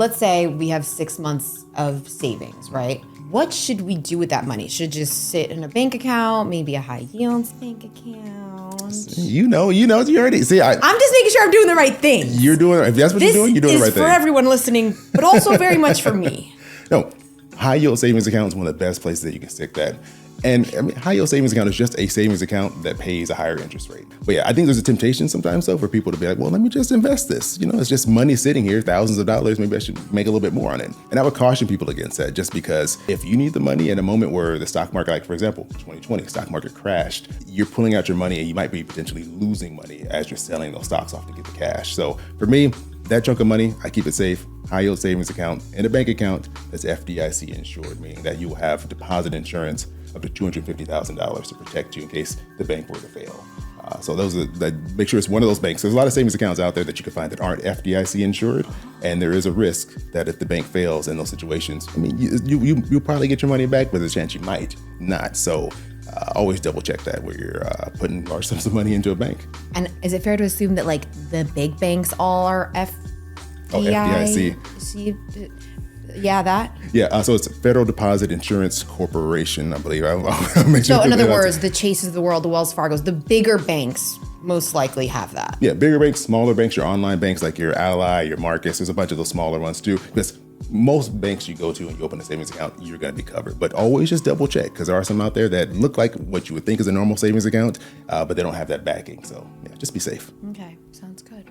let's say we have 6 months of savings, right? What should we do with that money? Should it just sit in a bank account, maybe a high yield bank account? You already see. I'm just making sure I'm doing the right thing. You're doing. If that's what you're doing the right thing. This is for everyone listening, but also very much for me. No, high yield savings account is one of the best places that you can stick that. And I mean, high yield savings account is just a savings account that pays a higher interest rate. But yeah, I think there's a temptation sometimes though for people to be like, well, let me just invest this. It's just money sitting here, thousands of dollars. Maybe I should make a little bit more on it. And I would caution people against that, just because if you need the money in a moment where the stock market, like for example, 2020, stock market crashed, you're pulling out your money and you might be potentially losing money as you're selling those stocks off to get the cash. So for me, that chunk of money, I keep it safe. High yield savings account in a bank account that's FDIC insured, meaning that you will have deposit insurance up to $250,000 to protect you in case the bank were to fail. So those are make sure it's one of those banks. There's a lot of savings accounts out there that you can find that aren't FDIC insured, and there is a risk that if the bank fails in those situations, I mean, you'll probably get your money back, but there's a chance you might not. So always double check that where you're putting large sums of money into a bank. And is it fair to assume that like the big banks all are FDIC? Yeah, that? Yeah, so it's Federal Deposit Insurance Corporation, I believe. I'll make sure. So in other words, the Chases of the world, the Wells Fargos, the bigger banks most likely have that. Yeah, bigger banks, smaller banks, your online banks like your Ally, your Marcus, there's a bunch of those smaller ones too. Because most banks you go to and you open a savings account, you're going to be covered. But always just double check, because there are some out there that look like what you would think is a normal savings account, but they don't have that backing. So yeah, just be safe. Okay, sounds good.